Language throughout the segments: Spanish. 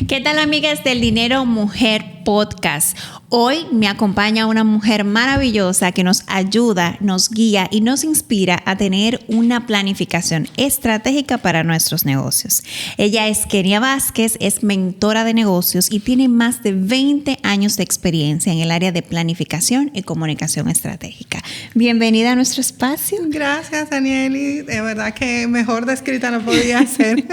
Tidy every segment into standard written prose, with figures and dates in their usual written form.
¿Qué tal, amigas del Dinero Mujer Podcast? Hoy me acompaña una mujer maravillosa que nos ayuda, nos guía y nos inspira a tener una planificación estratégica para nuestros negocios. Ella es Kenia Vázquez, es mentora de negocios y tiene más de 20 años de experiencia en el área de planificación y comunicación estratégica. Bienvenida a nuestro espacio. Gracias, Danieli. De verdad que mejor descrita no podía ser.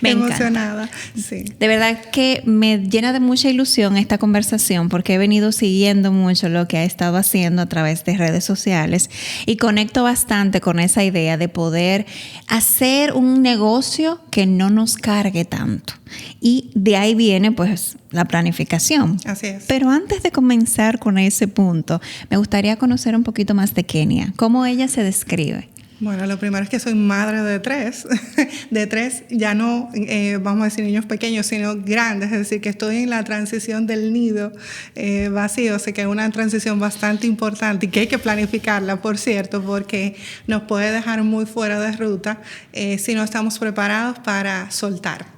Me emocionada. Sí. De verdad que me llena de mucha ilusión esta conversación porque he venido siguiendo mucho lo que ha estado haciendo a través de redes sociales y conecto bastante con esa idea de poder hacer un negocio que no nos cargue tanto. Y de ahí viene pues la planificación. Así es. Pero antes de comenzar con ese punto, me gustaría conocer un poquito más de Kenia. ¿Cómo ella se describe? Bueno, lo primero es que soy madre de tres. De tres, ya no, vamos a decir niños pequeños, sino grandes. Es decir, que estoy en la transición del nido vacío. O sea, que es una transición bastante importante y que hay que planificarla, por cierto, porque nos puede dejar muy fuera de ruta si no estamos preparados para soltar.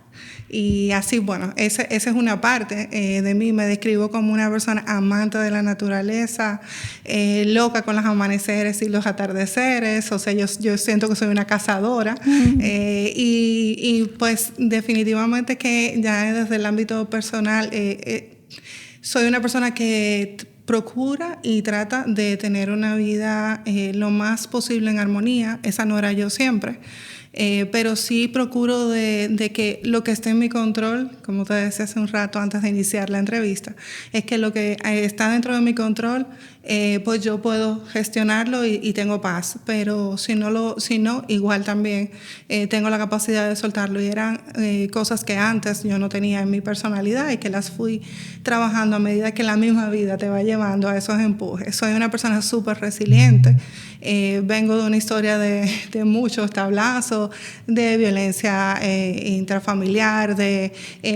Y así, bueno, esa es una parte de mí. Me describo como una persona amante de la naturaleza, loca con los amaneceres y los atardeceres. O sea, yo siento que soy una cazadora. Y pues definitivamente que ya desde el ámbito personal soy una persona que procura y trata de tener una vida lo más posible en armonía. Esa no era yo siempre. Pero sí procuro de que lo que esté en mi control, como te decía hace un rato antes de iniciar la entrevista, es que lo que está dentro de mi control, pues yo puedo gestionarlo y tengo paz. Pero si no, igual también tengo la capacidad de soltarlo. Y eran cosas que antes yo no tenía en mi personalidad y que las fui trabajando a medida que la misma vida te va llevando a esos empujes. Soy una persona súper resiliente. Vengo de una historia de muchos tablazos, de violencia intrafamiliar, de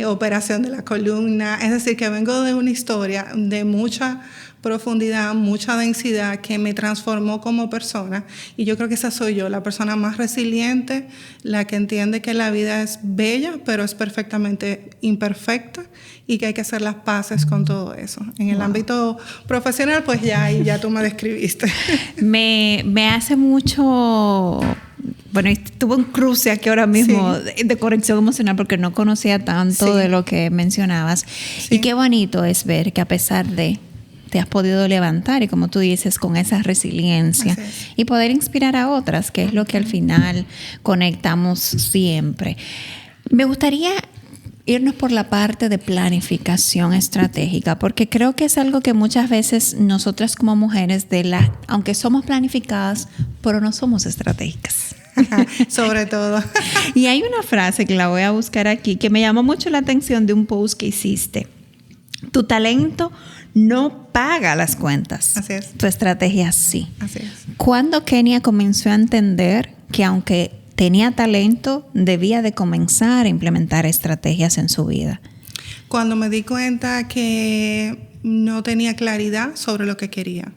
operación de la columna. Es decir, que vengo de una historia de mucha profundidad, mucha densidad que me transformó como persona. Y yo creo que esa soy yo, la persona más resiliente, la que entiende que la vida es bella, pero es perfectamente imperfecta y que hay que hacer las paces con todo eso. En el ámbito profesional, pues ya tú me describiste. Me hace mucho... Bueno, tuve un cruce aquí ahora mismo de conexión emocional porque no conocía tanto de lo que mencionabas. Sí. Y qué bonito es ver que a pesar de te has podido levantar y como tú dices, con esa resiliencia y poder inspirar a otras, que es lo que al final conectamos siempre. Me gustaría irnos por la parte de planificación estratégica, porque creo que es algo que muchas veces nosotras como mujeres, aunque somos planificadas, pero no somos estratégicas. Sobre todo. Y hay una frase que la voy a buscar aquí que me llamó mucho la atención de un post que hiciste. Tu talento no paga las cuentas. Así es. Tu estrategia sí. Así es. ¿Cuándo Kenia comenzó a entender que aunque tenía talento, debía de comenzar a implementar estrategias en su vida? Cuando me di cuenta que no tenía claridad sobre lo que quería.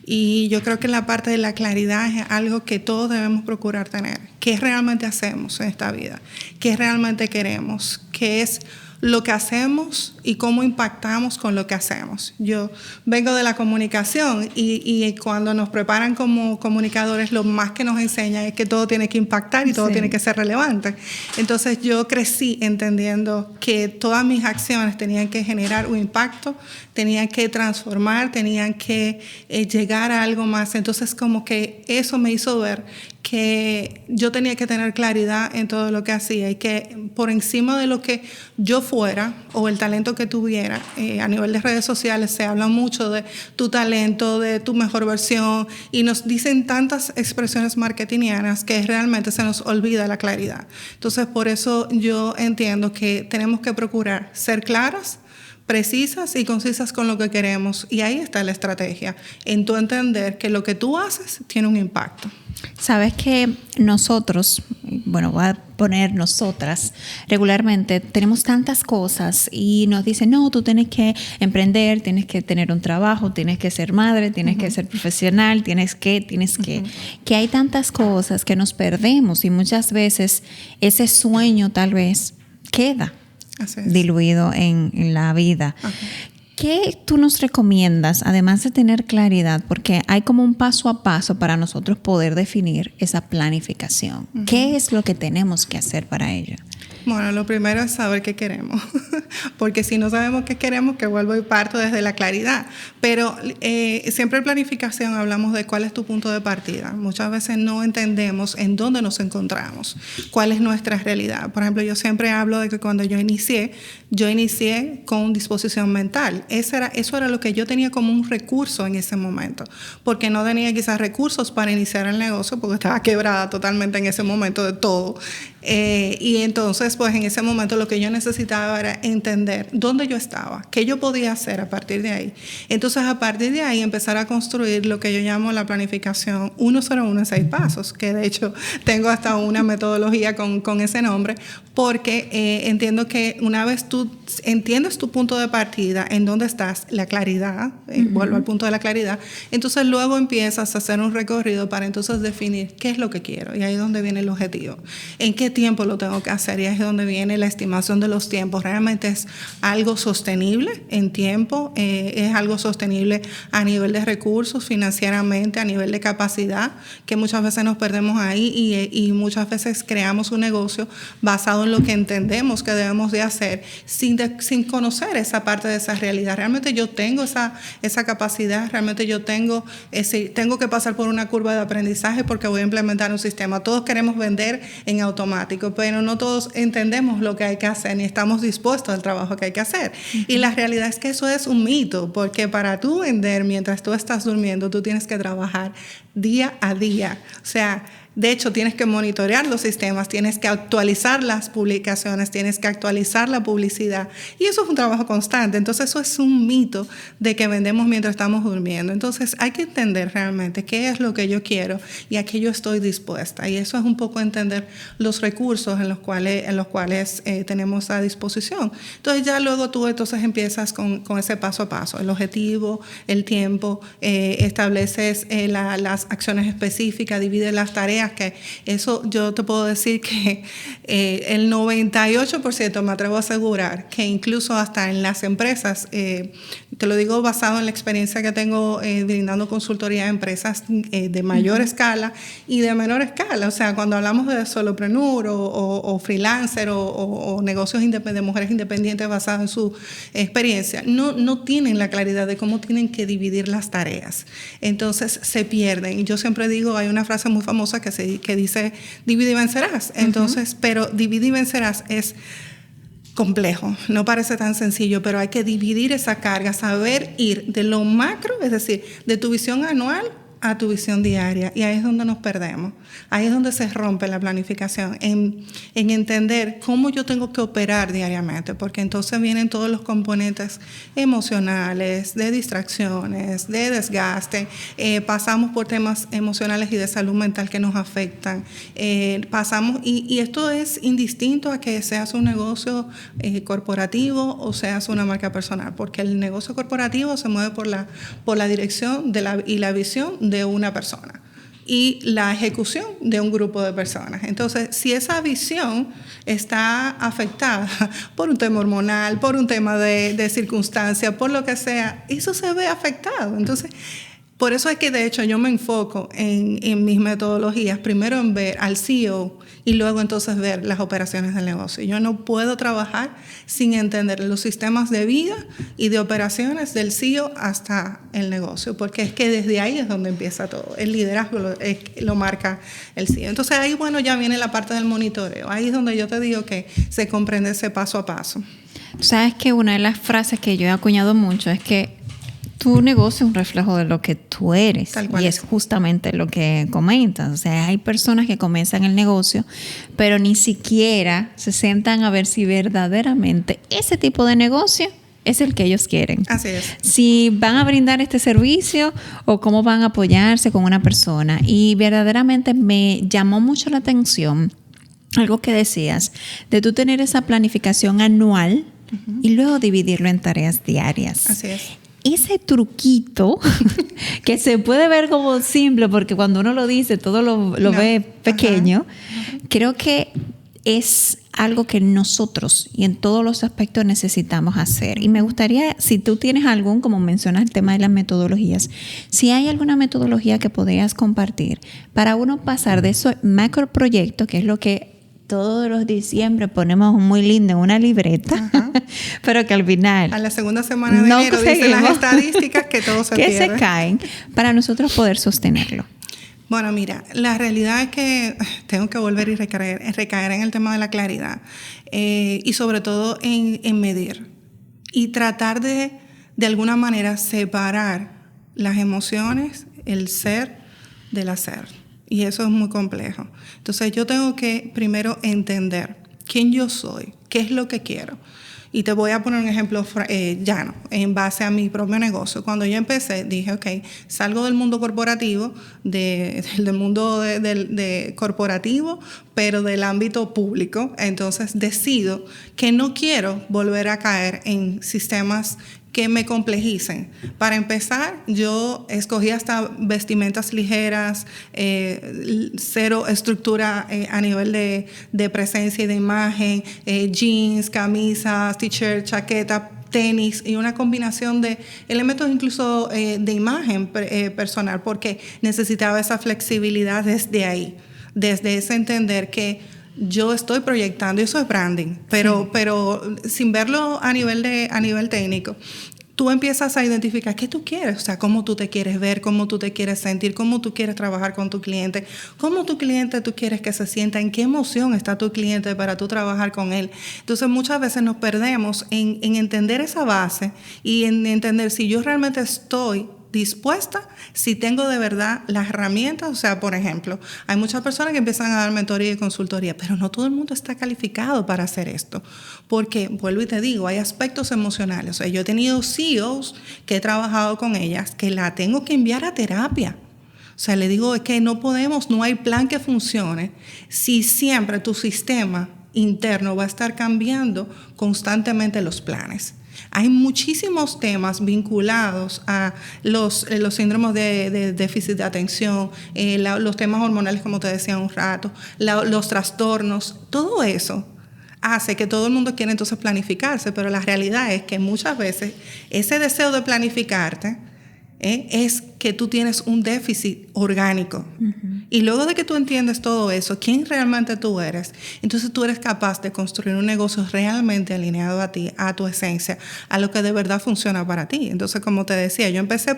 Y yo creo que la parte de la claridad es algo que todos debemos procurar tener. ¿Qué realmente hacemos en esta vida? ¿Qué realmente queremos? ¿Qué es lo que hacemos y cómo impactamos con lo que hacemos? Yo vengo de la comunicación y cuando nos preparan como comunicadores, lo más que nos enseñan es que todo tiene que impactar y todo tiene que ser relevante. Entonces yo crecí entendiendo que todas mis acciones tenían que generar un impacto, tenían que transformar, tenían que llegar a algo más. Entonces como que eso me hizo ver que yo tenía que tener claridad en todo lo que hacía y que por encima de lo que yo fuera o el talento que tuviera, a nivel de redes sociales se habla mucho de tu talento, de tu mejor versión y nos dicen tantas expresiones marketingianas que realmente se nos olvida la claridad. Entonces por eso yo entiendo que tenemos que procurar ser claras, precisas y concisas con lo que queremos y ahí está la estrategia, en tu entender que lo que tú haces tiene un impacto. Sabes que nosotros, bueno, voy a poner nosotras, regularmente tenemos tantas cosas y nos dicen, no, tú tienes que emprender, tienes que tener un trabajo, tienes que ser madre, tienes que ser profesional, tienes que hay tantas cosas que nos perdemos y muchas veces ese sueño tal vez queda. diluido en la vida. Ajá. ¿Qué tú nos recomiendas, además de tener claridad? Porque hay como un paso a paso para nosotros poder definir esa planificación. Uh-huh. ¿Qué es lo que tenemos que hacer para ello? Bueno, lo primero es saber qué queremos, porque si no sabemos qué queremos, que vuelvo y parto desde la claridad. Pero siempre en planificación hablamos de cuál es tu punto de partida. Muchas veces no entendemos en dónde nos encontramos, cuál es nuestra realidad. Por ejemplo, yo siempre hablo de que cuando yo inicié con disposición mental. Eso era lo que yo tenía como un recurso en ese momento, porque no tenía quizás recursos para iniciar el negocio, porque estaba quebrada totalmente en ese momento de todo. Y entonces, pues en ese momento lo que yo necesitaba era entender dónde yo estaba, qué yo podía hacer a partir de ahí. Entonces, a partir de ahí empezar a construir lo que yo llamo la planificación 101 en 6 pasos, que de hecho tengo hasta una metodología con ese nombre, porque entiendo que una vez tú entiendes tu punto de partida, en dónde estás, la claridad, vuelvo al punto de la claridad, entonces luego empiezas a hacer un recorrido para entonces definir qué es lo que quiero, y ahí es donde viene el objetivo. ¿En qué tiempo lo tengo que hacer? Y ahí es donde viene la estimación de los tiempos. ¿Realmente es algo sostenible en tiempo? ¿Es algo sostenible a nivel de recursos, financieramente, a nivel de capacidad? Que muchas veces nos perdemos ahí y muchas veces creamos un negocio basado en lo que entendemos que debemos de hacer sin conocer esa parte de esa realidad. ¿Realmente yo tengo esa capacidad? ¿Realmente yo tengo que pasar por una curva de aprendizaje porque voy a implementar un sistema? Todos queremos vender en automático, pero no todos entendemos lo que hay que hacer ni estamos dispuestos al trabajo que hay que hacer. Uh-huh. Y la realidad es que eso es un mito, porque para tú vender mientras tú estás durmiendo, tú tienes que trabajar día a día. O sea, de hecho, tienes que monitorear los sistemas, tienes que actualizar las publicaciones, tienes que actualizar la publicidad. Y eso es un trabajo constante. Entonces, eso es un mito de que vendemos mientras estamos durmiendo. Entonces, hay que entender realmente qué es lo que yo quiero y a qué yo estoy dispuesta. Y eso es un poco entender los recursos en los cuales tenemos a disposición. Entonces, ya luego tú entonces empiezas con ese paso a paso. El objetivo, el tiempo, estableces las acciones específicas, divides las tareas, que eso yo te puedo decir que el 98% me atrevo a asegurar que incluso hasta en las empresas, te lo digo basado en la experiencia que tengo brindando consultoría a empresas de mayor escala y de menor escala. O sea, cuando hablamos de solopreneur o freelancer o negocios de mujeres independientes basados en su experiencia, no tienen la claridad de cómo tienen que dividir las tareas. Entonces se pierden. Y yo siempre digo, hay una frase muy famosa que dice, divide y vencerás. Entonces, pero divide y vencerás es complejo, no parece tan sencillo, pero hay que dividir esa carga, saber ir de lo macro, es decir, de tu visión anual a tu visión diaria, y ahí es donde nos perdemos, ahí es donde se rompe la planificación, en entender cómo yo tengo que operar diariamente, porque entonces vienen todos los componentes emocionales, de distracciones, de desgaste, pasamos por temas emocionales y de salud mental que nos afectan, y esto es indistinto a que seas un negocio corporativo o seas una marca personal, porque el negocio corporativo se mueve por la dirección y la visión de una persona y la ejecución de un grupo de personas. Entonces, si esa visión está afectada por un tema hormonal, por un tema de circunstancia, por lo que sea, eso se ve afectado. Entonces, por eso es que de hecho yo me enfoco en mis metodologías, primero en ver al CEO y luego entonces ver las operaciones del negocio. Yo no puedo trabajar sin entender los sistemas de vida y de operaciones del CEO hasta el negocio, porque es que desde ahí es donde empieza todo. El liderazgo lo marca el CEO. Entonces ahí, bueno, ya viene la parte del monitoreo. Ahí es donde yo te digo que se comprende ese paso a paso. Sabes que una de las frases que yo he acuñado mucho es que tu negocio es un reflejo de lo que tú eres. Tal cual. Y es justamente lo que comentas. O sea, hay personas que comienzan el negocio, pero ni siquiera se sientan a ver si verdaderamente ese tipo de negocio es el que ellos quieren. Así es. Si van a brindar este servicio o cómo van a apoyarse con una persona. Y verdaderamente me llamó mucho la atención algo que decías, de tú tener esa planificación anual y luego dividirlo en tareas diarias. Así es. Ese truquito que se puede ver como simple porque cuando uno lo dice todo lo ve pequeño, creo que es algo que nosotros y en todos los aspectos necesitamos hacer. Y me gustaría, si tú tienes algún, como mencionas el tema de las metodologías, si hay alguna metodología que podrías compartir para uno pasar de esos macroproyectos, que es lo que todos los diciembre ponemos muy lindo en una libreta, pero que al final a la segunda semana de enero dicen las estadísticas que todo se pierde. Que se caen, para nosotros poder sostenerlo. Bueno, mira, la realidad es que tengo que volver y recaer en el tema de la claridad y sobre todo en medir y tratar de alguna manera separar las emociones, el ser del hacer. Y eso es muy complejo. Entonces yo tengo que primero entender quién yo soy, qué es lo que quiero. Y te voy a poner un ejemplo llano, en base a mi propio negocio. Cuando yo empecé, dije, ok, salgo del mundo corporativo, del mundo de corporativo, pero del ámbito público. Entonces decido que no quiero volver a caer en sistemas que me complejicen. Para empezar, yo escogí hasta vestimentas ligeras, cero estructura a nivel de presencia y de imagen, jeans, camisas, t-shirt, chaqueta, tenis y una combinación de elementos incluso de imagen personal, porque necesitaba esa flexibilidad desde ahí, desde ese entender que yo estoy proyectando, eso es branding, pero sin verlo a nivel técnico. Tú empiezas a identificar qué tú quieres, o sea, cómo tú te quieres ver, cómo tú te quieres sentir, cómo tú quieres trabajar con tu cliente, cómo tu cliente tú quieres que se sienta, en qué emoción está tu cliente para tú trabajar con él. Entonces, muchas veces nos perdemos en entender esa base y en entender si yo realmente estoy dispuesta, si tengo de verdad las herramientas. O sea, por ejemplo, hay muchas personas que empiezan a dar mentoría y consultoría, pero no todo el mundo está calificado para hacer esto, porque, vuelvo y te digo, hay aspectos emocionales. O sea, yo he tenido CEOs que he trabajado con ellas que la tengo que enviar a terapia. O sea, le digo, es que no hay plan que funcione si siempre tu sistema interno va a estar cambiando constantemente los planes. Hay muchísimos temas vinculados a los síndromes de déficit de atención, los temas hormonales, como te decía un rato, los trastornos, todo eso hace que todo el mundo quiera entonces planificarse, pero la realidad es que muchas veces ese deseo de planificarte es que tú tienes un déficit orgánico. Y luego de que tú entiendes todo eso, quién realmente tú eres, entonces tú eres capaz de construir un negocio realmente alineado a ti, a tu esencia, a lo que de verdad funciona para ti. Entonces, como te decía, yo empecé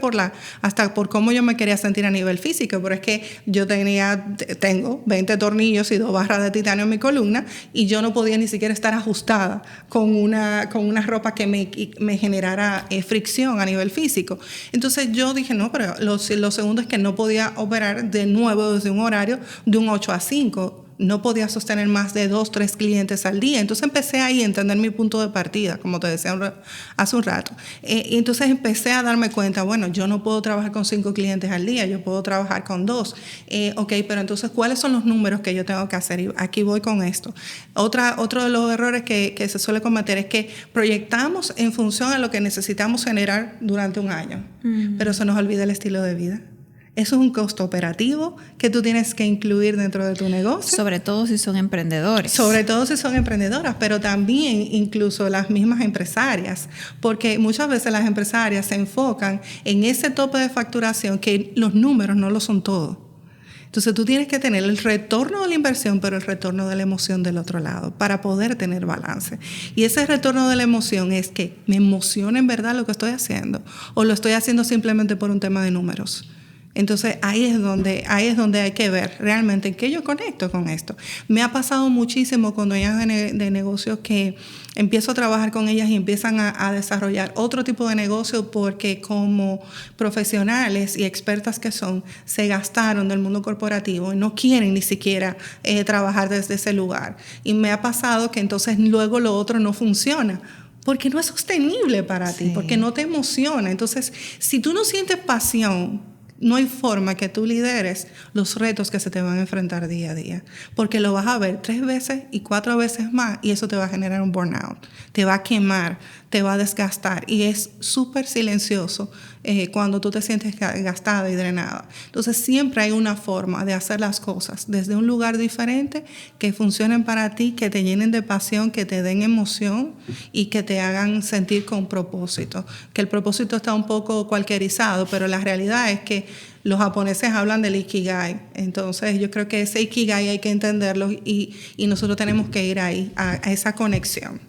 hasta por cómo yo me quería sentir a nivel físico, pero es que yo tengo 20 tornillos y 2 barras de titanio en mi columna y yo no podía ni siquiera estar ajustada con una ropa que me generara fricción a nivel físico. Entonces yo dije, no, pero lo segundo es que no podía operar de nuevo desde un horario de un 8 a 5. No podía sostener más de 2, 3 clientes al día. Entonces empecé ahí a entender mi punto de partida, como te decía hace un rato. Y entonces empecé a darme cuenta, bueno, yo no puedo trabajar con 5 clientes al día, yo puedo trabajar con 2. Ok, pero entonces, ¿cuáles son los números que yo tengo que hacer? Y aquí voy con esto. Otro de los errores que se suele cometer es que proyectamos en función a lo que necesitamos generar durante un año, pero se nos olvida el estilo de vida. Eso es un costo operativo que tú tienes que incluir dentro de tu negocio. Sobre todo si son emprendedores. Sobre todo si son emprendedoras, pero también incluso las mismas empresarias, porque muchas veces las empresarias se enfocan en ese tope de facturación, que los números no lo son todo. Entonces tú tienes que tener el retorno de la inversión, pero el retorno de la emoción del otro lado, para poder tener balance. Y ese retorno de la emoción es que me emociona en verdad lo que estoy haciendo, o lo estoy haciendo simplemente por un tema de números. Entonces ahí es donde hay que ver realmente en qué yo conecto con esto. Me ha pasado muchísimo con dueñas de negocios que empiezo a trabajar con ellas y empiezan a desarrollar otro tipo de negocio porque como profesionales y expertas que son, se gastaron del mundo corporativo y no quieren ni siquiera trabajar desde ese lugar. Y me ha pasado que entonces luego lo otro no funciona, porque no es sostenible para ti, porque no te emociona. Entonces, si tú no sientes pasión, no hay forma que tú lideres los retos que se te van a enfrentar día a día, porque lo vas a ver 3 veces y 4 veces más y eso te va a generar un burnout, te va a quemar, te va a desgastar y es súper silencioso cuando tú te sientes gastada y drenada. Entonces siempre hay una forma de hacer las cosas desde un lugar diferente que funcionen para ti, que te llenen de pasión, que te den emoción y que te hagan sentir con propósito. Que el propósito está un poco cualquierizado, pero la realidad es que los japoneses hablan del Ikigai. Entonces yo creo que ese Ikigai hay que entenderlo y nosotros tenemos que ir ahí, a esa conexión.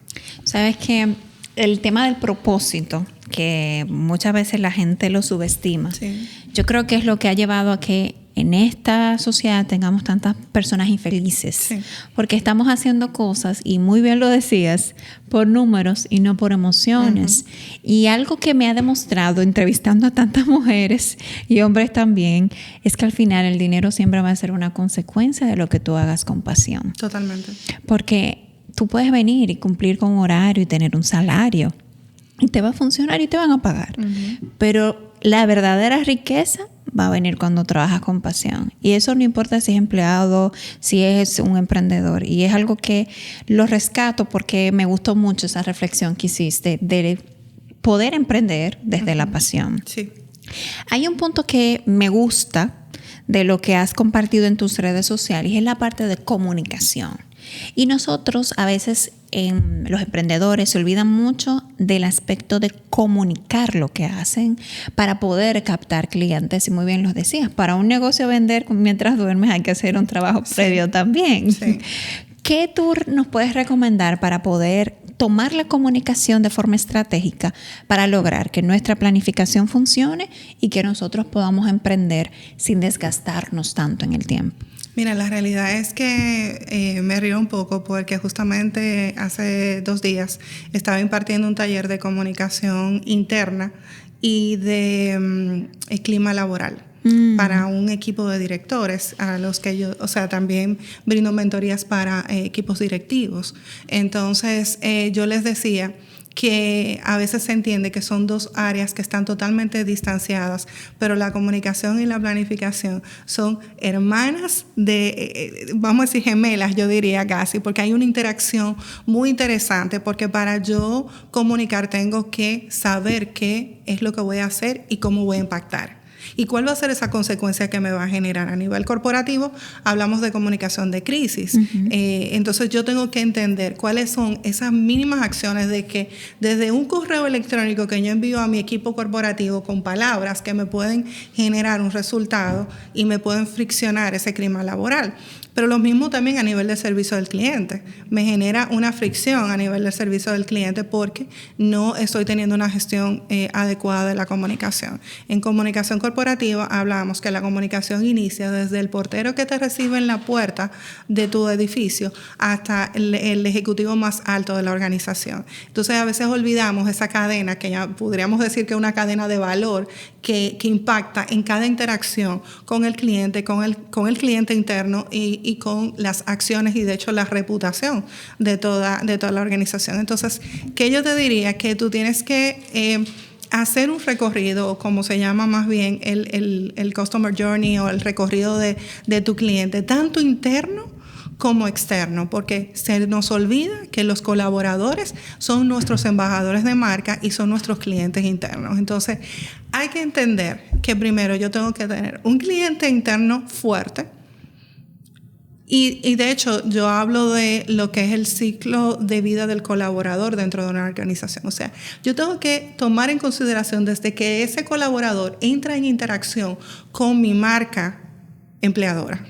Sabes que el tema del propósito, que muchas veces la gente lo subestima, sí, yo creo que es lo que ha llevado a que en esta sociedad tengamos tantas personas infelices, sí, porque estamos haciendo cosas, y muy bien lo decías, por números y no por emociones. Uh-huh. Y algo que me ha demostrado entrevistando a tantas mujeres y hombres también, es que al final el dinero siempre va a ser una consecuencia de lo que tú hagas con pasión. Totalmente. Porque tú puedes venir y cumplir con un horario y tener un salario y te va a funcionar y te van a pagar. Uh-huh. Pero la verdadera riqueza va a venir cuando trabajas con pasión. Y eso no importa si es empleado, si es un emprendedor. Y es algo que lo rescato porque me gustó mucho esa reflexión que hiciste de poder emprender desde la pasión. Sí. Hay un punto que me gusta de lo que has compartido en tus redes sociales y es la parte de comunicación. Y nosotros a veces, los emprendedores, se olvidan mucho del aspecto de comunicar lo que hacen para poder captar clientes. Y muy bien lo decías, para un negocio vender mientras duermes hay que hacer un trabajo previo también. Sí. ¿Qué tú nos puedes recomendar para poder tomar la comunicación de forma estratégica para lograr que nuestra planificación funcione y que nosotros podamos emprender sin desgastarnos tanto en el tiempo? Mira, la realidad es que me río un poco porque justamente hace 2 días estaba impartiendo un taller de comunicación interna y de clima laboral para un equipo de directores a los que yo, también brindo mentorías para equipos directivos. Entonces, yo les decía que a veces se entiende que son 2 áreas que están totalmente distanciadas, pero la comunicación y la planificación son hermanas vamos a decir gemelas, yo diría casi, porque hay una interacción muy interesante, porque para yo comunicar tengo que saber qué es lo que voy a hacer y cómo voy a impactar. ¿Y cuál va a ser esa consecuencia que me va a generar? A nivel corporativo, hablamos de comunicación de crisis. Uh-huh. Entonces, yo tengo que entender cuáles son esas mínimas acciones de que desde un correo electrónico que yo envío a mi equipo corporativo con palabras que me pueden generar un resultado y me pueden friccionar ese clima laboral. Pero lo mismo también a nivel de servicio del cliente. Me genera una fricción a nivel del servicio del cliente porque no estoy teniendo una gestión adecuada de la comunicación. En comunicación corporativa hablamos que la comunicación inicia desde el portero que te recibe en la puerta de tu edificio hasta el ejecutivo más alto de la organización. Entonces a veces olvidamos esa cadena, que ya podríamos decir que es una cadena de valor que impacta en cada interacción con el cliente, con el cliente interno y con las acciones y de hecho la reputación de toda la organización. Entonces, ¿qué yo te diría? Que tú tienes que hacer un recorrido, o como se llama más bien el Customer Journey o el recorrido de tu cliente, tanto interno como externo, porque se nos olvida que los colaboradores son nuestros embajadores de marca y son nuestros clientes internos. Entonces, hay que entender que primero yo tengo que tener un cliente interno fuerte. Y de hecho, yo hablo de lo que es el ciclo de vida del colaborador dentro de una organización. O sea, yo tengo que tomar en consideración desde que ese colaborador entra en interacción con mi marca empleadora.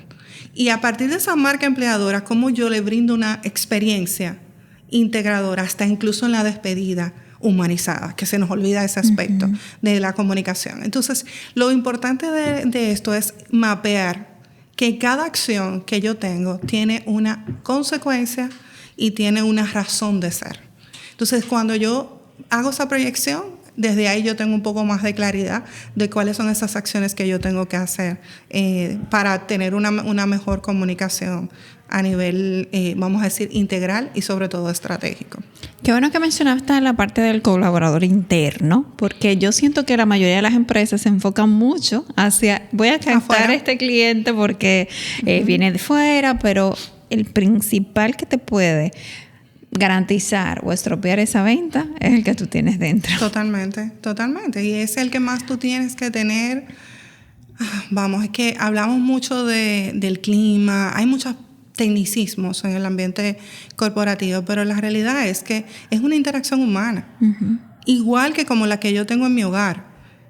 Y a partir de esa marca empleadora, cómo yo le brindo una experiencia integradora, hasta incluso en la despedida humanizada, que se nos olvida ese aspecto uh-huh. de la comunicación. Entonces, lo importante de esto es mapear que cada acción que yo tengo tiene una consecuencia y tiene una razón de ser. Entonces, cuando yo hago esa proyección, desde ahí yo tengo un poco más de claridad de cuáles son esas acciones que yo tengo que hacer para tener una mejor comunicación a nivel, vamos a decir, integral y sobre todo estratégico. Qué bueno que mencionaste la parte del colaborador interno, porque yo siento que la mayoría de las empresas se enfocan mucho hacia, voy a captar a este cliente porque viene de fuera, pero el principal que te puede garantizar o estropear esa venta es el que tú tienes dentro. Totalmente, totalmente. Y es el que más tú tienes que tener. Vamos, es que hablamos mucho del clima, hay muchos tecnicismos en el ambiente corporativo, pero la realidad es que es una interacción humana, igual que como la que yo tengo en mi hogar.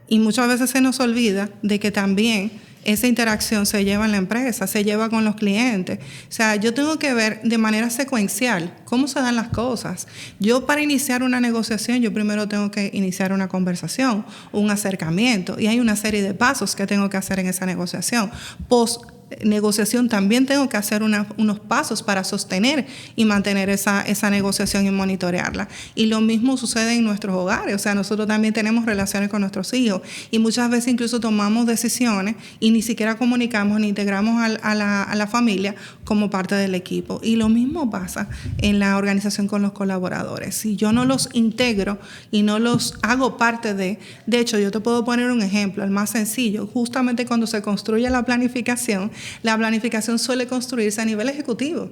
Y muchas veces se nos olvida de que también esa interacción se lleva en la empresa, se lleva con los clientes. O sea, yo tengo que ver de manera secuencial cómo se dan las cosas. Yo, para iniciar una negociación, yo primero tengo que iniciar una conversación, un acercamiento, y hay una serie de pasos que tengo que hacer en esa negociación. Post-negociación también tengo que hacer unos pasos para sostener y mantener esa negociación y monitorearla. Y lo mismo sucede en nuestros hogares. O sea, nosotros también tenemos relaciones con nuestros hijos y muchas veces incluso tomamos decisiones y ni siquiera comunicamos ni integramos a la familia como parte del equipo. Y lo mismo pasa en la organización con los colaboradores. Si yo no los integro y no los hago parte de hecho, yo te puedo poner un ejemplo, el más sencillo. Justamente cuando se construye la planificación suele construirse a nivel ejecutivo.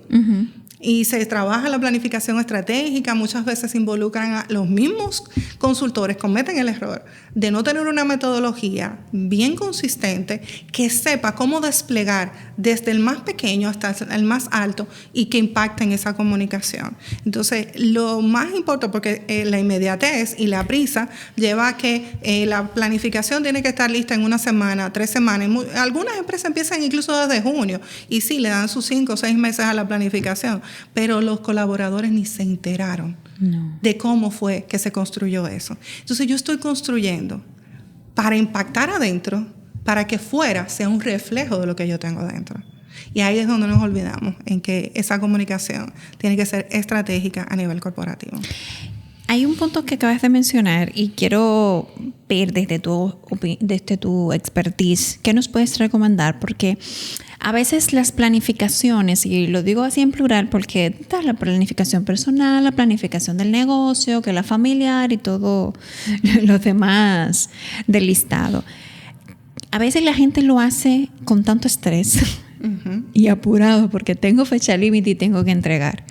Y se trabaja la planificación estratégica, muchas veces involucran a los mismos consultores, cometen el error de no tener una metodología bien consistente que sepa cómo desplegar desde el más pequeño hasta el más alto y que impacte en esa comunicación. Entonces, lo más importante, porque la inmediatez y la prisa lleva a que la planificación tiene que estar lista en una semana, 3 semanas. Algunas empresas empiezan incluso desde junio y sí, le dan sus 5 o 6 meses a la planificación, pero los colaboradores ni se enteraron de cómo fue que se construyó eso. Entonces yo estoy construyendo para impactar adentro, para que fuera sea un reflejo de lo que yo tengo dentro. Y ahí es donde nos olvidamos, en que esa comunicación tiene que ser estratégica a nivel corporativo. Hay un punto que acabas de mencionar y quiero ver desde tu expertise, ¿qué nos puedes recomendar? Porque a veces las planificaciones, y lo digo así en plural porque está la planificación personal, la planificación del negocio, que la familiar y todo lo demás del listado. A veces la gente lo hace con tanto estrés y apurado porque tengo fecha límite y tengo que entregar.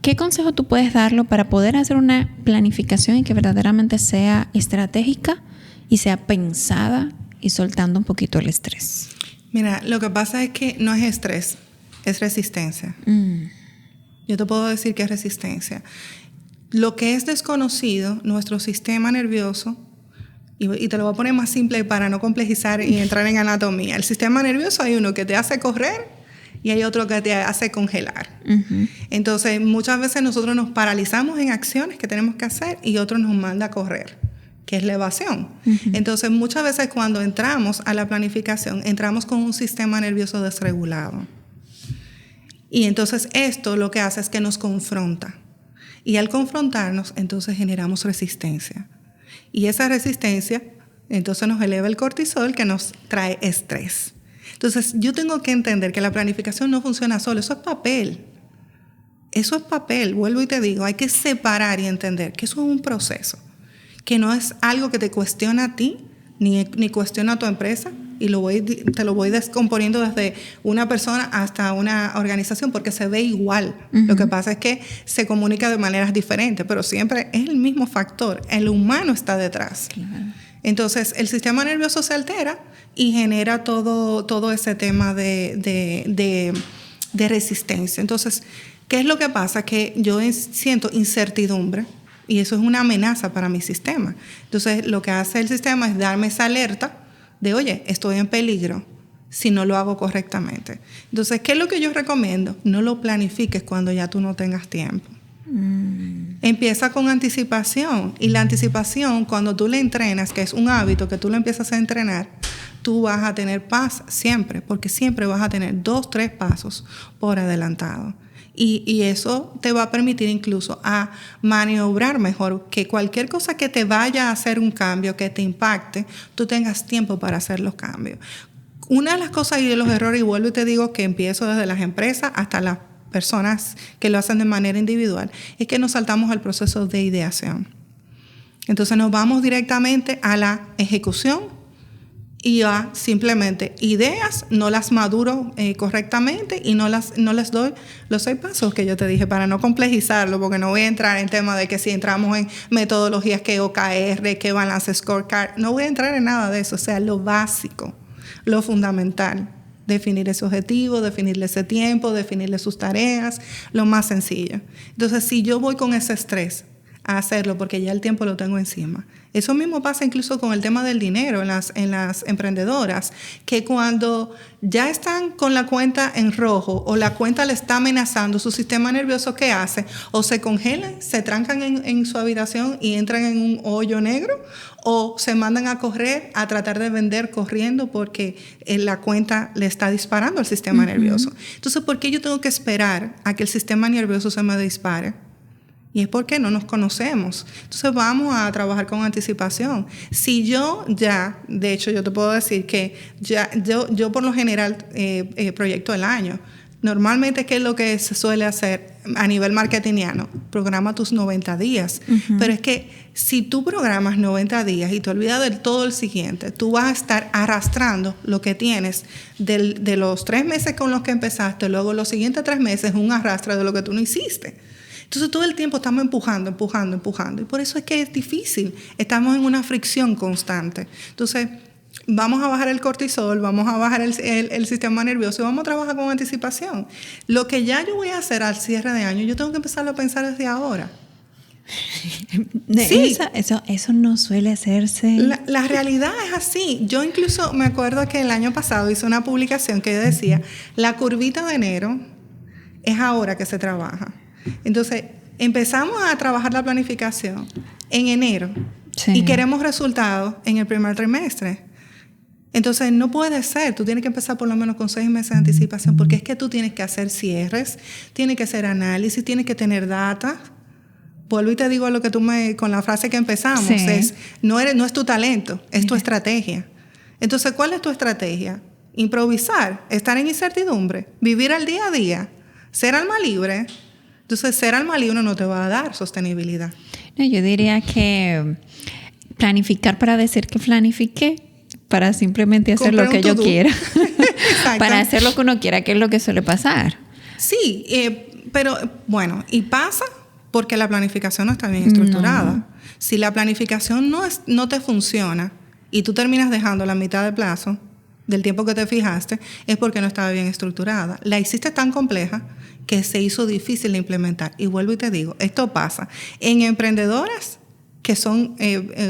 ¿Qué consejo tú puedes darlo para poder hacer una planificación y que verdaderamente sea estratégica y sea pensada y soltando un poquito el estrés? Mira, lo que pasa es que no es estrés, es resistencia. Yo te puedo decir que es resistencia. Lo que es desconocido, nuestro sistema nervioso, y te lo voy a poner más simple para no complejizar y entrar en anatomía. El sistema nervioso, hay uno que te hace correr y hay otro que te hace congelar. Entonces, muchas veces nosotros nos paralizamos en acciones que tenemos que hacer y otro nos manda a correr, que es la evasión. Entonces, muchas veces cuando entramos a la planificación, entramos con un sistema nervioso desregulado. Y entonces esto lo que hace es que nos confronta. Y al confrontarnos, entonces generamos resistencia. Y esa resistencia, entonces nos eleva el cortisol, que nos trae estrés. Entonces, yo tengo que entender que la planificación no funciona solo, eso es papel. Eso es papel, vuelvo y te digo, hay que separar y entender que eso es un proceso, que no es algo que te cuestiona a ti, ni cuestiona a tu empresa, y te lo voy descomponiendo desde una persona hasta una organización, porque se ve igual. Lo que pasa es que se comunica de maneras diferentes, pero siempre es el mismo factor, el humano está detrás. Claro. Entonces, el sistema nervioso se altera y genera todo ese tema de resistencia. Entonces, ¿qué es lo que pasa? Que yo siento incertidumbre y eso es una amenaza para mi sistema. Entonces, lo que hace el sistema es darme esa alerta de, oye, estoy en peligro si no lo hago correctamente. Entonces, ¿qué es lo que yo recomiendo? No lo planifiques cuando ya tú no tengas tiempo. Empieza con anticipación, y la anticipación, cuando tú le entrenas, que es un hábito que tú lo empiezas a entrenar, tú vas a tener paz siempre, porque siempre vas a tener 2, 3 pasos por adelantado. Y eso te va a permitir incluso a maniobrar mejor, que cualquier cosa que te vaya a hacer un cambio, que te impacte, tú tengas tiempo para hacer los cambios. Una de las cosas y de los errores, y vuelvo y te digo que empiezo desde las empresas hasta las personas que lo hacen de manera individual, es que nos saltamos al proceso de ideación. Entonces nos vamos directamente a la ejecución Y simplemente ideas, no las maduro correctamente y no les doy los 6 pasos que yo te dije para no complejizarlo, porque no voy a entrar en tema de que si entramos en metodologías que OKR, que Balance Scorecard, no voy a entrar en nada de eso. O sea, lo básico, lo fundamental, definir ese objetivo, definirle ese tiempo, definirle sus tareas, lo más sencillo. Entonces, si yo voy con ese estrés a hacerlo porque ya el tiempo lo tengo encima. Eso mismo pasa incluso con el tema del dinero en las emprendedoras, que cuando ya están con la cuenta en rojo o la cuenta le está amenazando su sistema nervioso, ¿qué hace? O se congelan, se trancan en su habitación y entran en un hoyo negro, o se mandan a correr a tratar de vender corriendo porque la cuenta le está disparando al sistema nervioso. Entonces, ¿por qué yo tengo que esperar a que el sistema nervioso se me dispare? Y es porque no nos conocemos. Entonces vamos a trabajar con anticipación. Si yo ya, de hecho yo te puedo decir que ya yo por lo general proyecto el año. Normalmente, ¿qué es lo que se suele hacer a nivel marketingiano? Programa tus 90 días. Pero es que si tú programas 90 días y te olvidas de todo el siguiente, tú vas a estar arrastrando lo que tienes de los 3 meses con los que empezaste, luego los siguientes 3 meses un arrastre de lo que tú no hiciste. Entonces todo el tiempo estamos empujando. Y por eso es que es difícil. Estamos en una fricción constante. Entonces vamos a bajar el cortisol, vamos a bajar el sistema nervioso y vamos a trabajar con anticipación. Lo que ya yo voy a hacer al cierre de año, yo tengo que empezarlo a pensar desde ahora. Sí. Eso no suele hacerse. La realidad es así. Yo incluso me acuerdo que el año pasado hice una publicación que decía, la curvita de enero es ahora que se trabaja. Entonces, empezamos a trabajar la planificación en enero y queremos resultados en el primer trimestre. Entonces, no puede ser. Tú tienes que empezar por lo menos con 6 meses de anticipación, porque es que tú tienes que hacer cierres, tienes que hacer análisis, tienes que tener data. Vuelvo y te digo lo que con la frase que empezamos, no es tu talento, es tu estrategia. Entonces, ¿cuál es tu estrategia? Improvisar, estar en incertidumbre, vivir al día a día, ser alma libre. Entonces, ser alma libre no te va a dar sostenibilidad. No, yo diría que planificar para decir que planifiqué, para simplemente hacer lo que yo quiera. Para hacer lo que uno quiera, que es lo que suele pasar. Sí, pero bueno, y pasa porque la planificación no está bien estructurada. No. Si la planificación no te funciona y tú terminas dejando la mitad del plazo del tiempo que te fijaste, es porque no estaba bien estructurada. La hiciste tan compleja que se hizo difícil de implementar. Y vuelvo y te digo, esto pasa en emprendedoras que son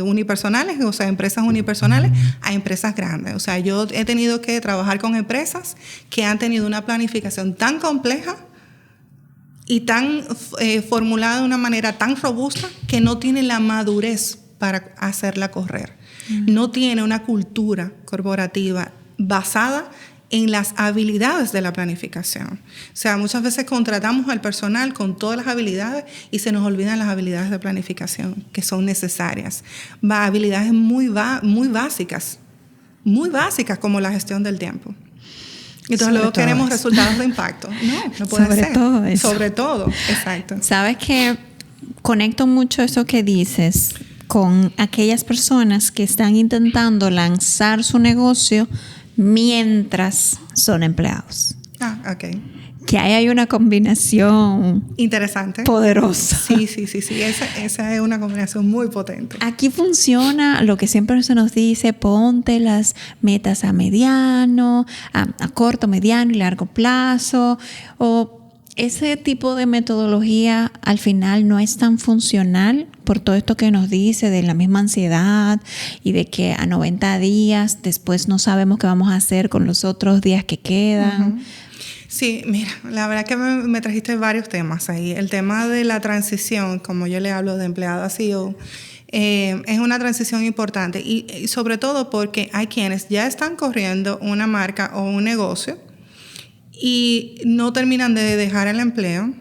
unipersonales, o sea, empresas unipersonales, a empresas grandes. O sea, yo he tenido que trabajar con empresas que han tenido una planificación tan compleja y tan formulada de una manera tan robusta que no tiene la madurez para hacerla correr. No tiene una cultura corporativa basada en las habilidades de la planificación. O sea, muchas veces contratamos al personal con todas las habilidades y se nos olvidan las habilidades de planificación que son necesarias. Habilidades muy básicas como la gestión del tiempo. Entonces luego queremos resultados de impacto. No puede ser. Todo eso. Sobre todo, exacto. Sabes que conecto mucho eso que dices con aquellas personas que están intentando lanzar su negocio mientras son empleados. Ok. Que ahí hay una combinación interesante, poderosa. Sí. Esa es una combinación muy potente. Aquí funciona lo que siempre se nos dice: ponte las metas a mediano, a corto, mediano y largo plazo. O ese tipo de metodología al final no es tan funcional por todo esto que nos dice de la misma ansiedad y de que a 90 días después no sabemos qué vamos a hacer con los otros días que quedan. Sí, mira, la verdad que me trajiste varios temas ahí. El tema de la transición, como yo le hablo de empleado a CEO, es una transición importante y sobre todo porque hay quienes ya están corriendo una marca o un negocio y no terminan de dejar el empleo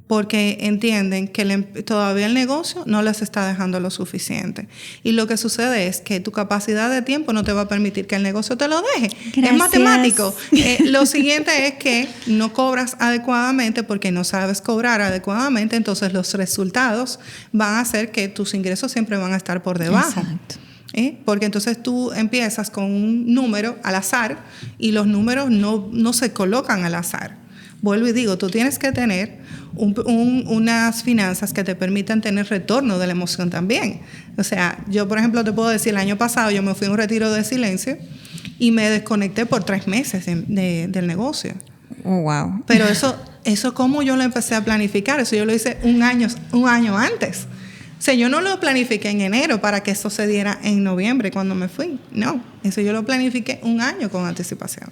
porque entienden que todavía el negocio no les está dejando lo suficiente. Y lo que sucede es que tu capacidad de tiempo no te va a permitir que el negocio te lo deje. Gracias. Es matemático. Lo siguiente es que no cobras adecuadamente porque no sabes cobrar adecuadamente, entonces los resultados van a hacer que tus ingresos siempre van a estar por debajo. Exacto. Porque entonces tú empiezas con un número al azar y los números no se colocan al azar. Vuelvo y digo, tú tienes que tener unas finanzas que te permitan tener retorno de la emoción también. O sea, yo por ejemplo te puedo decir, el año pasado yo me fui a un retiro de silencio y me desconecté por 3 meses del negocio. Oh, wow. Pero eso como yo lo empecé a planificar, eso yo lo hice un año antes. O sea, yo no lo planifiqué en enero para que eso se diera en noviembre cuando me fui. No, eso yo lo planifiqué un año con anticipación.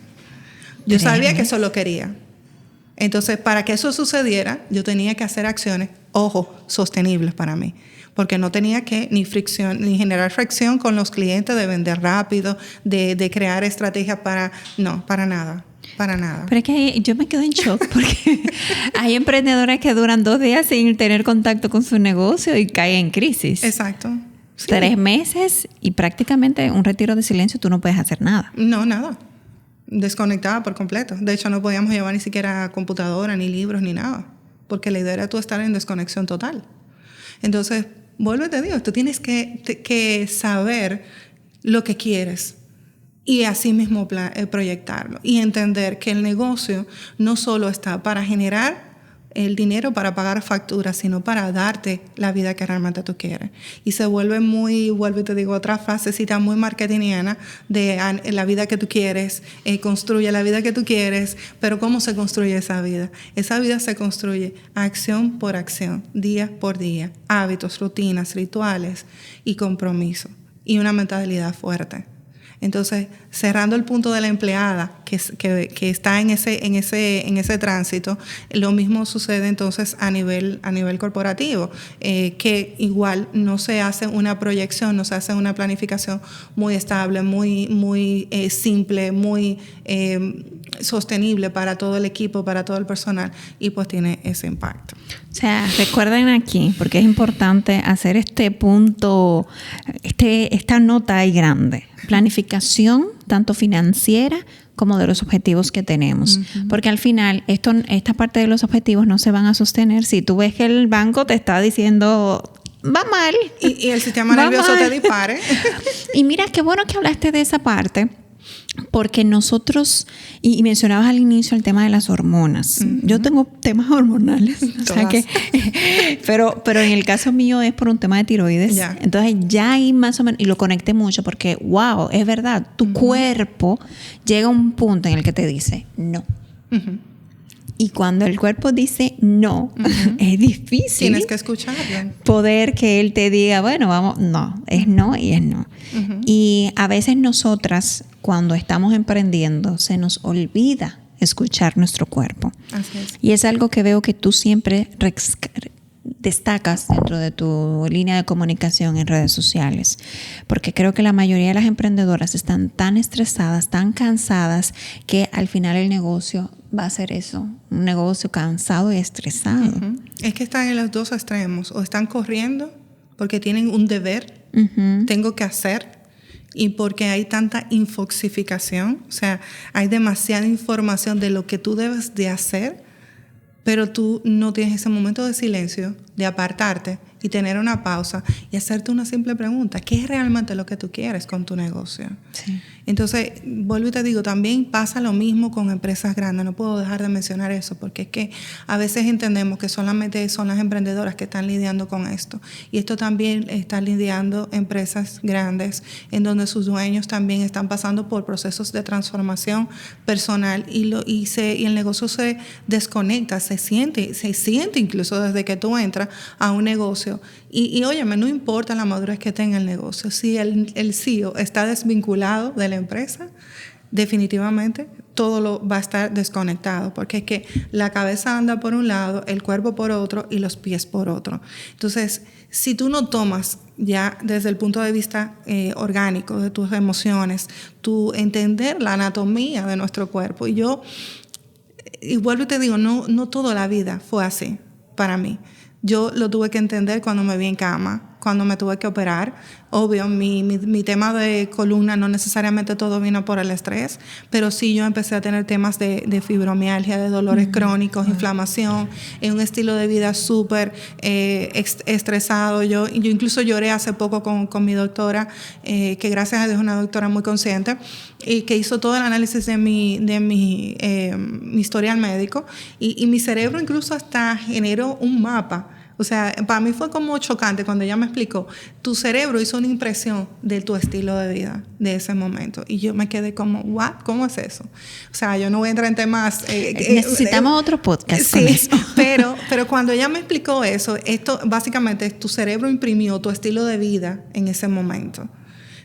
Yo sabía que eso lo quería. Entonces, para que eso sucediera, yo tenía que hacer acciones, ojo, sostenibles para mí. Porque no tenía que ni generar fricción con los clientes, de vender rápido, de crear estrategias para nada. Para nada. Pero es que yo me quedo en shock porque hay emprendedoras que duran 2 días sin tener contacto con su negocio y caen en crisis. Exacto. Sí. 3 meses y prácticamente un retiro de silencio, tú no puedes hacer nada. No, nada. Desconectada por completo. De hecho, no podíamos llevar ni siquiera computadora, ni libros, ni nada. Porque la idea era tú estar en desconexión total. Entonces, vuelvo y te digo, tú tienes que saber lo que quieres. Y así mismo proyectarlo y entender que el negocio no solo está para generar el dinero para pagar facturas, sino para darte la vida que realmente tú quieres. Y se vuelve vuelvo y te digo otra frasecita muy marketingiana de la vida que tú quieres, construye la vida que tú quieres, pero ¿cómo se construye esa vida? Esa vida se construye acción por acción, día por día, hábitos, rutinas, rituales y compromiso y una mentalidad fuerte. Entonces, cerrando el punto de la empleada que está en ese tránsito, lo mismo sucede entonces a nivel corporativo, que igual no se hace una proyección, no se hace una planificación muy estable, muy simple, muy sostenible para todo el equipo, para todo el personal, y pues tiene ese impacto. O sea, recuerden aquí, porque es importante hacer este punto, esta nota ahí grande. Planificación, tanto financiera como de los objetivos que tenemos. Uh-huh. Porque al final, esta parte de los objetivos no se van a sostener si tú ves que el banco te está diciendo va mal. Y el sistema nervioso te dispare. Y mira, qué bueno que hablaste de esa parte. Porque nosotros, y mencionabas al inicio el tema de las hormonas. Uh-huh. Yo tengo temas hormonales, o sea que, pero en el caso mío es por un tema de tiroides. Yeah. Entonces ya ahí más o menos, y lo conecté mucho porque, wow, es verdad, tu cuerpo llega a un punto en el que te dice no. Uh-huh. Y cuando el cuerpo dice no, es difícil. Tienes que escucharlo. Poder que él te diga, bueno, vamos, no, es no y es no. Uh-huh. Y a veces nosotras, cuando estamos emprendiendo, se nos olvida escuchar nuestro cuerpo. Así es. Y es algo que veo que tú siempre destacas dentro de tu línea de comunicación en redes sociales, porque creo que la mayoría de las emprendedoras están tan estresadas, tan cansadas, que al final el negocio va a ser eso, un negocio cansado y estresado. Uh-huh. Es que están en los dos extremos, o están corriendo porque tienen un deber, tengo que hacer, y porque hay tanta infoxificación, o sea, hay demasiada información de lo que tú debes de hacer, pero tú no tienes ese momento de silencio, de apartarte y tener una pausa y hacerte una simple pregunta. ¿Qué es realmente lo que tú quieres con tu negocio? Sí. Entonces, vuelvo y te digo, también pasa lo mismo con empresas grandes. No puedo dejar de mencionar eso porque es que a veces entendemos que solamente son las emprendedoras que están lidiando con esto. Y esto también está lidiando empresas grandes en donde sus dueños también están pasando por procesos de transformación personal y el negocio se desconecta, se siente incluso desde que tú entras a un negocio. Y óyeme, no importa la madurez que tenga el negocio, si el CEO está desvinculado de la empresa, definitivamente todo va a estar desconectado, porque es que la cabeza anda por un lado, el cuerpo por otro y los pies por otro. Entonces, si tú no tomas ya desde el punto de vista orgánico de tus emociones, tú entender la anatomía de nuestro cuerpo, y vuelvo y te digo, no toda la vida fue así para mí. Yo lo tuve que entender cuando me vi en cama, cuando me tuve que operar. Obvio, mi tema de columna no necesariamente todo vino por el estrés, pero sí yo empecé a tener temas de fibromialgia, de dolores crónicos, inflamación, un estilo de vida súper estresado. Yo incluso lloré hace poco con mi doctora, que gracias a Dios es una doctora muy consciente, y que hizo todo el análisis de mi historial médico, y mi cerebro incluso hasta generó un mapa. O sea, para mí fue como chocante cuando ella me explicó, tu cerebro hizo una impresión de tu estilo de vida de ese momento. Y yo me quedé como, ¿what? ¿Cómo es eso? O sea, yo no voy a entrar en temas... necesitamos otro podcast sí, con eso. Pero cuando ella me explicó eso, esto básicamente tu cerebro imprimió tu estilo de vida en ese momento.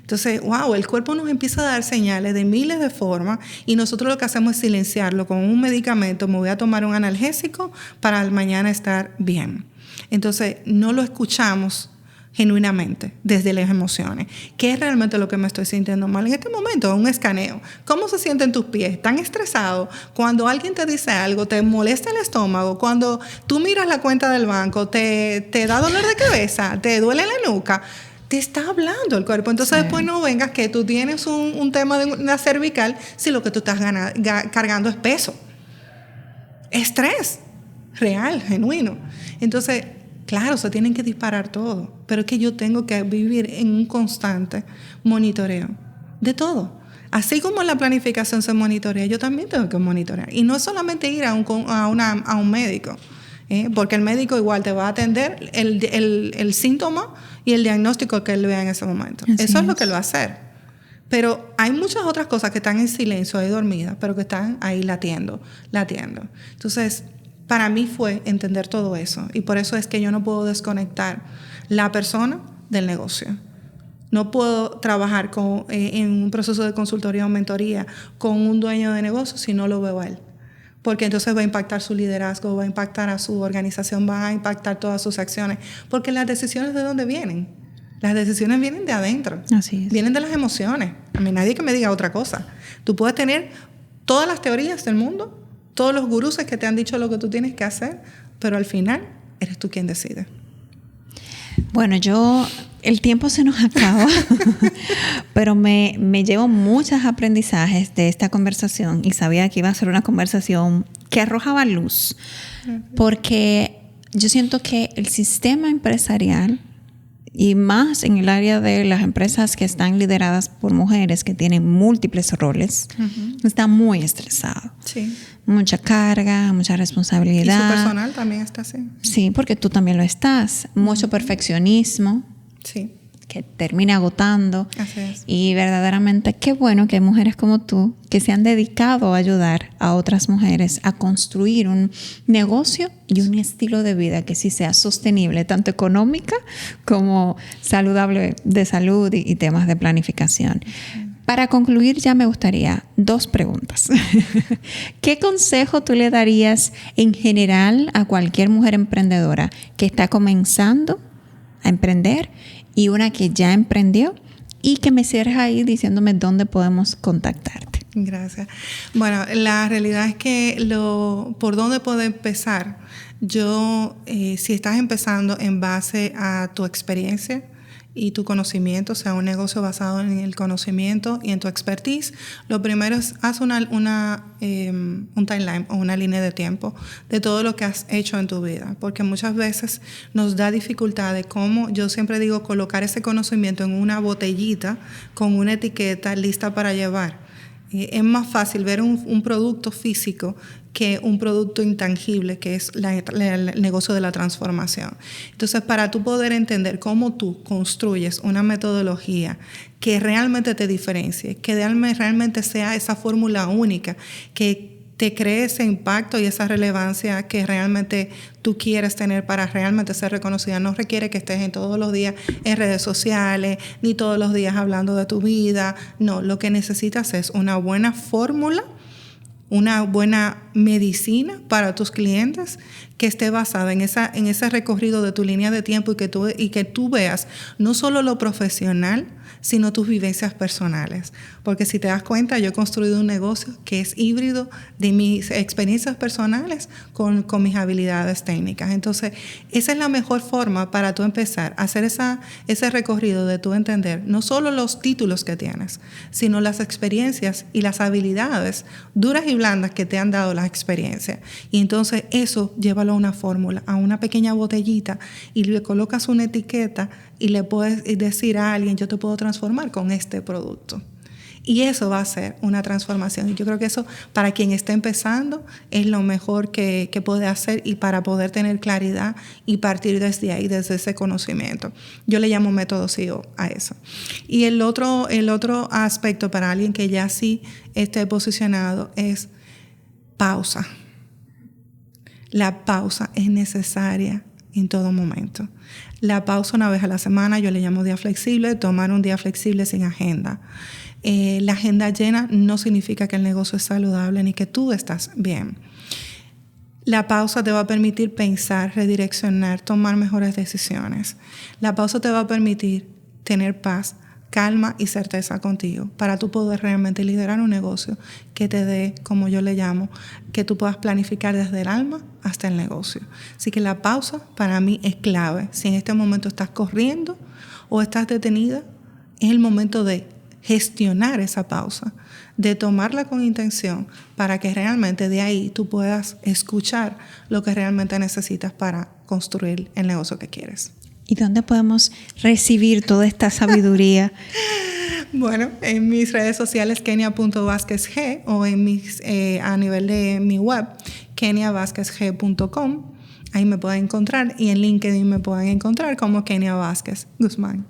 Entonces, wow, el cuerpo nos empieza a dar señales de miles de formas y nosotros lo que hacemos es silenciarlo con un medicamento. Me voy a tomar un analgésico para al mañana estar bien. Entonces, no lo escuchamos genuinamente desde las emociones. ¿Qué es realmente lo que me estoy sintiendo mal en este momento? Un escaneo. ¿Cómo se sienten tus pies? ¿Están estresados? Cuando alguien te dice algo, te molesta el estómago. Cuando tú miras la cuenta del banco, te da dolor de cabeza, te duele la nuca. Te está hablando el cuerpo. Entonces después no vengas que tú tienes un tema de una cervical si lo que tú estás cargando es peso. Estrés real, genuino. Entonces, claro, se tienen que disparar todo, pero es que yo tengo que vivir en un constante monitoreo de todo. Así como la planificación se monitorea, yo también tengo que monitorear. Y no es solamente ir a un médico, porque el médico igual te va a atender el síntoma y el diagnóstico que él vea en ese momento. Eso es lo que él va a hacer. Pero hay muchas otras cosas que están en silencio, ahí dormidas, pero que están ahí latiendo. Entonces, para mí fue entender todo eso. Y por eso es que yo no puedo desconectar la persona del negocio. No puedo trabajar en un proceso de consultoría o mentoría con un dueño de negocio si no lo veo a él. Porque entonces va a impactar su liderazgo, va a impactar a su organización, va a impactar todas sus acciones. Porque las decisiones, ¿de dónde vienen? Las decisiones vienen de adentro. Así es. Vienen de las emociones. A mí nadie que me diga otra cosa. Tú puedes tener todas las teorías del mundo, todos los gurús que te han dicho lo que tú tienes que hacer, pero al final eres tú quien decide. Bueno, el tiempo se nos acaba, pero me llevo muchos aprendizajes de esta conversación y sabía que iba a ser una conversación que arrojaba luz, porque yo siento que el sistema empresarial, y más en el área de las empresas que están lideradas por mujeres que tienen múltiples roles, está muy estresado. Sí. Mucha carga, mucha responsabilidad. Y su personal también está así. Sí, porque tú también lo estás. Mucho perfeccionismo. Sí. Que termina agotando. Así es. Y verdaderamente qué bueno que hay mujeres como tú que se han dedicado a ayudar a otras mujeres a construir un negocio y un estilo de vida que sí sea sostenible, tanto económica como saludable de salud y temas de planificación. Para concluir, ya me gustaría 2 preguntas. ¿Qué consejo tú le darías en general a cualquier mujer emprendedora que está comenzando a emprender y una que ya emprendió? Y que me cierres ahí diciéndome dónde podemos contactarte. Gracias. Bueno, la realidad es que por dónde puedo empezar. Yo, si estás empezando en base a tu experiencia y tu conocimiento, o sea, un negocio basado en el conocimiento y en tu expertise, lo primero es haz un timeline o una línea de tiempo de todo lo que has hecho en tu vida, porque muchas veces nos da dificultad de cómo, yo siempre digo, colocar ese conocimiento en una botellita con una etiqueta lista para llevar. Es más fácil ver un producto físico que un producto intangible, que es el negocio de la transformación. Entonces, para tú poder entender cómo tú construyes una metodología que realmente te diferencie, que realmente sea esa fórmula única, que te cree ese impacto y esa relevancia que realmente tú quieres tener para realmente ser reconocida. No requiere que estés todos los días en redes sociales, ni todos los días hablando de tu vida. No, lo que necesitas es una buena fórmula, una buena medicina para tus clientes que esté basada en ese recorrido de tu línea de tiempo y que tú veas no solo lo profesional, sino tus vivencias personales. Porque si te das cuenta, yo he construido un negocio que es híbrido de mis experiencias personales con mis habilidades técnicas. Entonces, esa es la mejor forma para tú empezar a hacer ese recorrido de tú entender no solo los títulos que tienes, sino las experiencias y las habilidades duras y blandas que te han dado las experiencias. Y entonces eso llévalo a una fórmula, a una pequeña botellita, y le colocas una etiqueta y le puedes decir a alguien, yo te puedo transformar con este producto. Y eso va a ser una transformación. Y yo creo que eso, para quien esté empezando, es lo mejor que puede hacer, y para poder tener claridad y partir desde ahí, desde ese conocimiento. Yo le llamo método CEO a eso. Y el otro aspecto para alguien que ya sí esté posicionado es pausa. La pausa es necesaria en todo momento. La pausa una vez a la semana, yo le llamo día flexible, tomar un día flexible sin agenda. La agenda llena no significa que el negocio es saludable ni que tú estás bien. La pausa te va a permitir pensar, redireccionar, tomar mejores decisiones. La pausa te va a permitir tener paz, calma y certeza contigo para tú poder realmente liderar un negocio que te dé, como yo le llamo, que tú puedas planificar desde el alma hasta el negocio. Así que la pausa para mí es clave. Si en este momento estás corriendo o estás detenida, es el momento de gestionar esa pausa, de tomarla con intención para que realmente de ahí tú puedas escuchar lo que realmente necesitas para construir el negocio que quieres. ¿Y dónde podemos recibir toda esta sabiduría? Bueno, en mis redes sociales kenia.vasquezg o a nivel de mi web keniavasquezg.com. Ahí me pueden encontrar, y en LinkedIn me pueden encontrar como Kenia Vázquez Guzmán.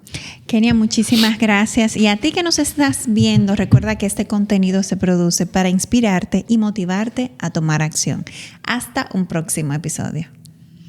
Kenia, muchísimas gracias. Y a ti que nos estás viendo, recuerda que este contenido se produce para inspirarte y motivarte a tomar acción. Hasta un próximo episodio.